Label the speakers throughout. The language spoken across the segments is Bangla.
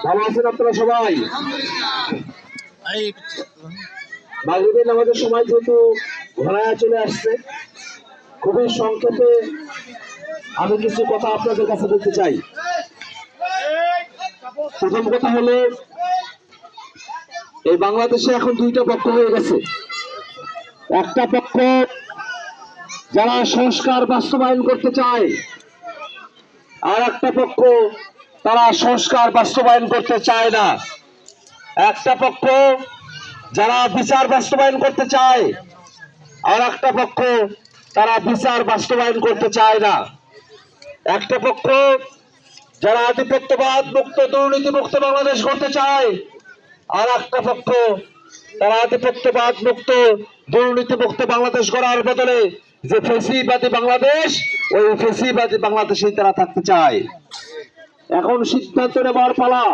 Speaker 1: ভালো আছেন আপনারা সবাই? মাগরিবের নামাজের সময় যেহেতু ঘনায় চলে আসছে, খুবই সংক্ষেপে আমি কিছু কথা আপনাদের কাছে বলতে চাই। প্রথম কথা হলো, এই বাংলাদেশে এখন দুইটা পক্ষ হয়ে গেছে। একটা পক্ষ যারা সংস্কার বাস্তবায়ন করতে চায়, আর একটা পক্ষ তারা সংস্কার বাস্তবায়ন করতে চায় না। একটা পক্ষ যারা বিচার বাস্তবায়ন করতে চায়, আর একটা পক্ষ তারা বিচার বাস্তবায়ন করতে চায় না। একটা পক্ষ যারা আধিপত্যবাদ মুক্ত দুর্নীতি মুক্ত বাংলাদেশ করতে চায়, আর একটা পক্ষ তারা আধিপত্যবাদ মুক্ত দুর্নীতি মুক্ত বাংলাদেশ গড়ার বদলে যে ফেসিবাদী বাংলাদেশ, ওই ফেসিবাদী বাংলাদেশেই তারা থাকতে চায়। এখন সিদ্ধান্ত নেবার পালা,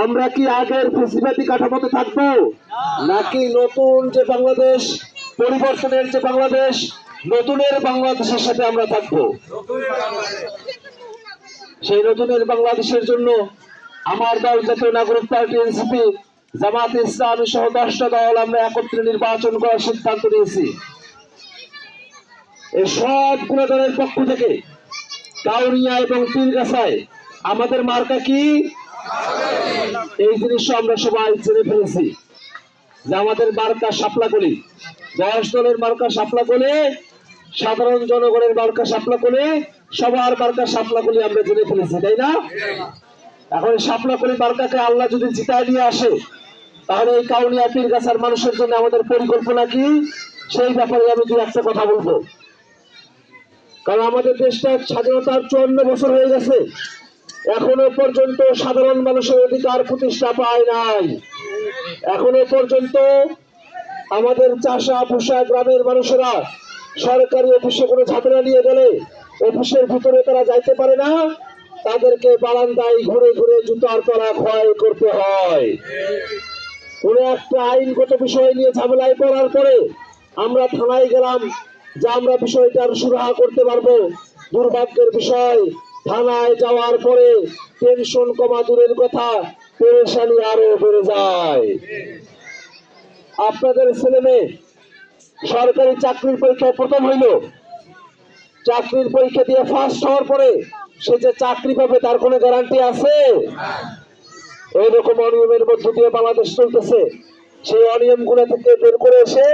Speaker 1: আমরা কি আগের ফেসিবাদী কাঠামোতে থাকবো, নাকি নতুন যে বাংলাদেশ, পরিবর্তনের যে বাংলাদেশ, নতুনের বাংলাদেশের সাথে আমরা থাকবো? সেই নতুনের বাংলাদেশের জন্য আমার দল জাতীয় নাগরিক পার্টি এনসিপি, জামাত ইসলামী সহ 10টা দল আমরা একত্রে নির্বাচন করার সিদ্ধান্ত নিয়েছি। এই সবগুলো দলের পক্ষ থেকে কাউনিয়া এবং পীরগাছায় আমাদের মার্কা কি, এই জিনিস আমরা সবাই জেনে ফেলেছি যে আমাদের মার্কা শাপলাকলি। 10 দলের মার্কা শাপলাকলি, সাধারণ জনগণের মার্কা শাপলাকলি, সবার মার্কা শাপলাকলি আমরা জেনে ফেলেছি, তাই না? এখন শাপলাকলি মার্কাকে আল্লাহ যদি জিতায় নিয়ে আসে, তাহলে এই কাউনিয়া পীরগাছার মানুষের জন্য আমাদের পরিকল্পনা কি, সেই ব্যাপারে আমি দু একটা কথা বলবো। কারণ আমাদের দেশটা স্বাধীনতার 54 বছর হয়ে গেছে, এখনো পর্যন্ত সাধারণ মানুষের অধিকার প্রতিষ্ঠা পায় নাই। এখনো পর্যন্ত আমাদের চাষা ভুষা গ্রামের মানুষেরা সরকারি অফিসে কোনো ঝামেলা নিয়ে গেলে অফিসের ভিতরে তারা যাইতে পারে না, তাদেরকে বারান্দায় ঘুরে ঘুরে জুতার তলা ক্ষয় করতে হয়। কোন একটা আইনগত বিষয় নিয়ে ঝামেলায় পড়ার পরে আমরা থানায় গেলাম যে আমরা বিষয়টার সুরাহা করতে পারবো। দুর্ভাগ্যের বিষয়, থানায় যাওয়ার পরে পেনশন কমা দূরের কথা, পেরেশানি আরো বেড়ে যায়। আপনাদের ছেলে মেয়ে সরকারি চাকরির পরীক্ষায় প্রথম হইল, চাকরির পরীক্ষা দিয়ে ফার্স্ট হওয়ার পরে সে যে চাকরি পাবে তার কোনো গ্যারান্টি আছে? এইরকম অনিয়মের মধ্য দিয়ে বাংলাদেশ চলতেছে। সেই অনিয়ম গুলো থেকে বের করে এসে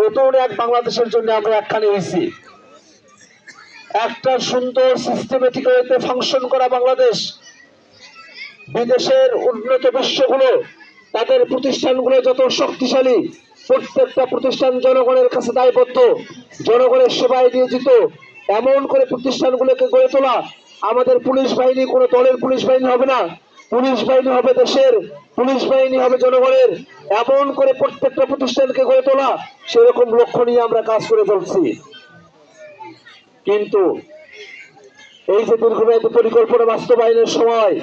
Speaker 1: নতুন এক বাংলাদেশের জন্য আমরা একখানে হয়েছি। একটা সুন্দর সিস্টেমেটিক ওয়েতে ফাংশন করা বাংলাদেশ। বিদেশের উন্নত বিশ্বগুলো তাদের প্রতিষ্ঠানগুলো যত শক্তিশালী, প্রত্যেকটা প্রতিষ্ঠান জনগণের কাছে দায়বদ্ধ, জনগণের সেবায় নিয়োজিত, এমন করে প্রতিষ্ঠানগুলোকে গড়ে তোলা। আমাদের পুলিশ বাহিনী কোনো দলের পুলিশ বাহিনী হবে না, পুলিশ বাহিনী হবে দেশের, পুলিশ বাহিনী হবে জনগণের। এমন করে প্রত্যেকটা প্রতিষ্ঠানকে গড়ে তোলা, সেরকম লক্ষ্য নিয়ে আমরা কাজ করে চলছি। কিন্তু এই যে দীর্ঘমেয়াদী পরিকল্পনা বাস্তবায়নের সময়,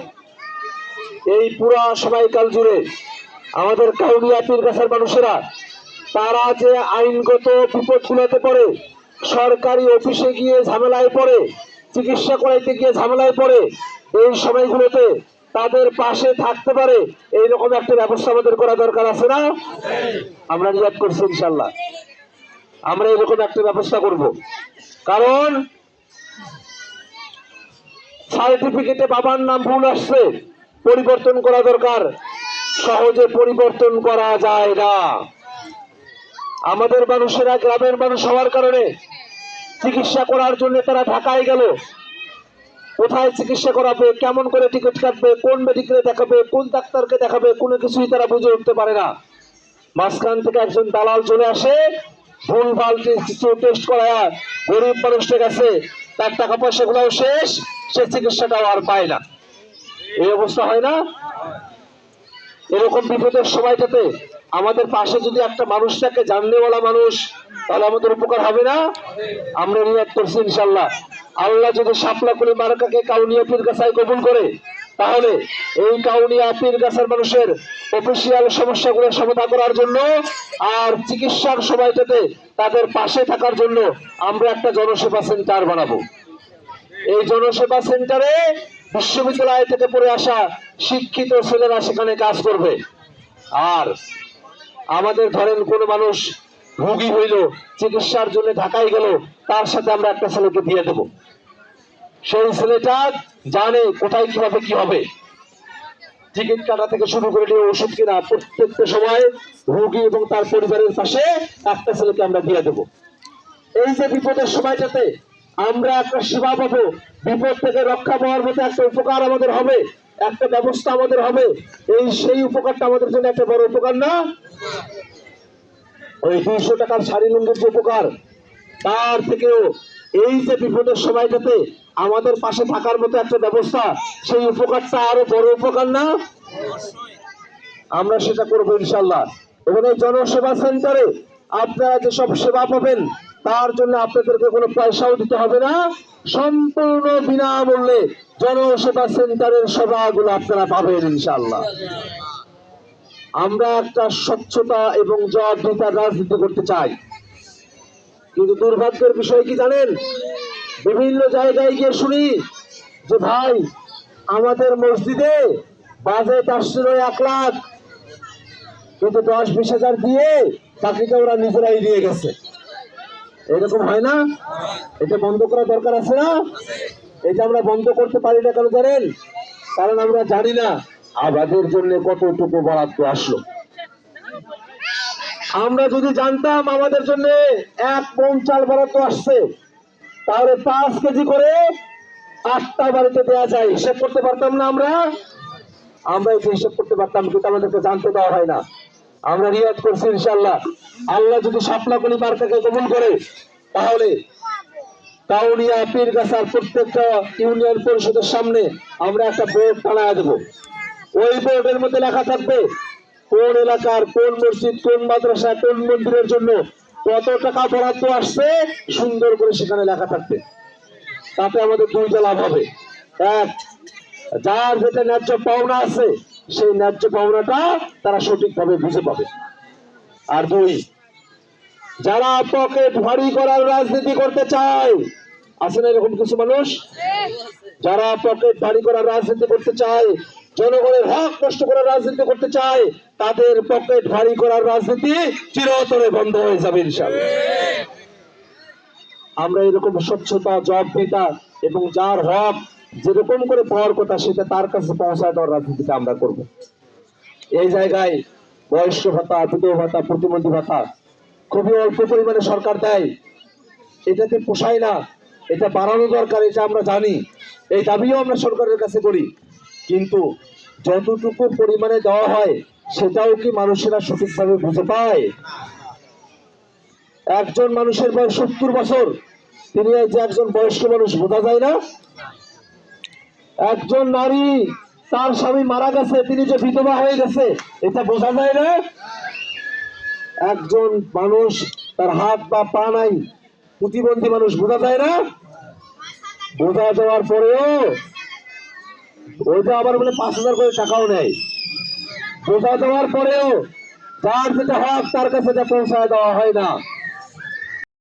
Speaker 1: এই পুরা সময়কাল জুড়ে আমাদের কাউনিয়া পীরগাছার মানুষেরা তারা যে আইনগত বিপদগুলোতে পড়ে, সরকারি অফিসে গিয়ে ঝামেলায় পড়ে, চিকিৎসা করাইতে গিয়ে ঝামেলায় পড়ে, এই সময়গুলোতে তাদের পাশে থাকতে পারে এইরকম একটা ব্যবস্থা আমাদের করা দরকার আছে না? আমরা নিয়াত করছি ইনশাল্লাহ আমরা এরকম একটা ব্যবস্থা করব। কারণ সার্টিফিকেটে বাবার নাম ভুল আসছে, পরিবর্তন করা দরকার। সহজে পরিবর্তন করা যায় না। আমাদের মানুষেরা গ্রামের মানুষ হওয়ার কারণে চিকিৎসা করার জন্য তারা ঢাকায় গেল, কোথায় চিকিৎসা করাবে, কেমন করে টিকিট কাটবে, কোন মেডিকেলে দেখাবে, কোন ডাক্তারকে দেখাবে, কোনো কিছুই তারা বুঝে উঠতে পারে না। মাঝখান থেকে একজন দালাল চলে আসে, ভুলভাল কিছু টেস্ট করা গরিব মানুষের কাছে, তার টাকা পয়সা গুলাও শেষ, সে চিকিৎসাটাও আর পায় না। এই অবস্থা হয় না? এরকম বিপদের সময়টাতে আমাদের পাশে যদি একটা মানুষ থাকে, জানলেওয়ালা মানুষ, তাহলে আমাদের উপকার হবে না? আমরা নিয়াত করছি ইনশাল্লাহ আল্লাহ যদি শাপলাকলি মার্কাকে কাউনিয়া পীরগাছায় কবুল করে, তাহলে এই কাউনিয়া পীরগাছার মানুষের অফিসিয়াল সমস্যাগুলো সমাধান করার জন্য আর চিকিৎসার সময়টাতে তাদের পাশে থাকার জন্য আমরা একটা জনসেবা সেন্টার বানাবো। এই জনসেবা সেন্টারে বিশ্ববিদ্যালয় থেকে পড়ে আসা শিক্ষিত ছেলেরা সেখানে কাজ করবে। আর আমাদের ধরেন কোনো মানুষ রোগী হইল, চিকিৎসার জন্য ঢাকায় গেল, তার সাথে আমরা একটা ছেলেকে দিয়ে দেব। সেই ছেলেটা জানে কোথায় কিভাবে কি হবে, টিকিট কাটা থেকে শুরু করে নিয়ে ওষুধ কিনা প্রত্যেকটা সময় রোগী এবং তার পরিবারের পাশে একটা ছেলেকে আমরা দিয়ে দেব। এই যে বিপদের সময়টাতে আমরা একটা সেবা পাবো, বিপদ থেকে রক্ষা পাওয়ার মতো একটা উপকার আমাদের হবে, একটা ব্যবস্থা আমাদের হবে, এই সেই উপকারটা আমাদের জন্য একটা বড় উপকার না? ওই 200 টাকার শাড়ি লুঙ্গির যে উপকার, তার থেকেও এই যে বিপদের সময়টাতে আমাদের পাশে থাকার মতো একটা ব্যবস্থা, সেই উপকারটা আরো বড় উপকার না? আমরা সেটা করবো ইনশাল্লাহ। এবং এই জনসেবা সেন্টারে আপনারা যেসব সেবা পাবেন তার জন্য আপনাদেরকে কোনো পয়সাও দিতে হবে না, সম্পূর্ণ বিনামূল্যে জনসেবা সেন্টারের সেবাগুলো আপনারা পাবেন ইনশাল্লাহ। আমরা একটা স্বচ্ছতা এবং জবাবদিহিতার রাজনীতি করতে চাই, কিন্তু দুর্ভাগ্যের বিষয় কি জানেন, বিভিন্ন জায়গায় গিয়ে শুনি যে ভাই আমাদের মসজিদে বাজেট আসছিল 1 লাখ, কিন্তু 10-20 হাজার দিয়ে বাকিটা ওরা নিজেরাই দিয়ে গেছে। এরকম হয় না? এটা বন্ধ করা দরকার আছে না? এটা আমরা বন্ধ করতে পারি না কেন জানেন? কারণ আমরা জানি না আমাদের জন্য কতটুকু বরাদ্দ আসলো। আমরা যদি জানতাম আমাদের জন্য 1 মণ চাল বরাদ্দ আসছে, তাহলে 5 কেজি করে 8টা বাড়িতে দেওয়া যায়, হিসাব করতে পারতাম না? আমরা এটা হিসাব করতে পারতাম, কিন্তু আমাদেরকে জানতে দেওয়া হয় না। আমরা রিয়াদ করছি ইনশাআল্লাহ। আল্লাহ যদি শাপলাকলি মার্কাকে কবুল করে, তাহলে কাউনিয়া পীরগাছার প্রত্যেকটা ইউনিয়ন পরিষদের সামনে আমরা একটা বোর্ড টানায় দেব। ওই বোর্ডের মধ্যে লেখা থাকবে কোন এলাকার কোন মসজিদ, কোন মাদ্রাসা, কোন মন্দিরের জন্য কত টাকা বরাদ্দ আসছে, সুন্দর করে সেখানে লেখা থাকবে। তাতে আমাদের 2টা লাভ হবে। এক, যার যেটা ন্যায্য পাওনা আছে সেই ন্যায্য পাওনাটা তারা সঠিকভাবে বুঝে পাবে। আর 2, যারা পকেট ভারী করার রাজনীতি করতে চায়, আছে না এরকম কিছু মানুষ যারা পকেট ভারী করার রাজনীতি করতে চায়, জনগণের হক নষ্ট করার রাজনীতি করতে চায়, তাদের পকেট ভারী করার রাজনীতি চিরতরে বন্ধ হয়ে যাবে ইনশাআল্লাহ। আমরা এরকম স্বচ্ছতা, জবাবদিহিতা এবং যার হক যেরকম করে পাওয়ার কথা সেটা তার কাছে পৌঁছায় দেওয়ার রাজনীতিটা আমরা করব। এই জায়গায় বয়স্ক ভাতা, বিধবা ভাতা, প্রতিবন্ধী ভাতা খুবই অল্প পরিমাণে সরকার দেয়, এটাতে পোষায় না, এটা বাড়ানো দরকার, এটা আমরা জানি, এই দাবিও আমরা সরকারের কাছে করি। কিন্তু যতটুকু পরিমাণে দেওয়া হয় সেটাও কি মানুষেরা সঠিকভাবে বুঝে পায়? একজন মানুষের বয়স 70 বছর, তিনি যে একজন বয়স্ক মানুষ বোঝা যায় না? একজন নারী তার স্বামী মারা গেছে, তিনি যে বিধবা হয়ে গেছে, এটা বোঝা যায় না? একজন মানুষ তার হাত বা পা নাই, প্রতিবন্ধী মানুষ, বোঝা যায় না? বোঝা যাওয়ার পরেও ওইটা আবার বলে 5,000 করে টাকাও নেয়। বোঝা দেওয়ার পরেও যার যেটা হক তার কাছে পৌঁছায় দেওয়া হয় না।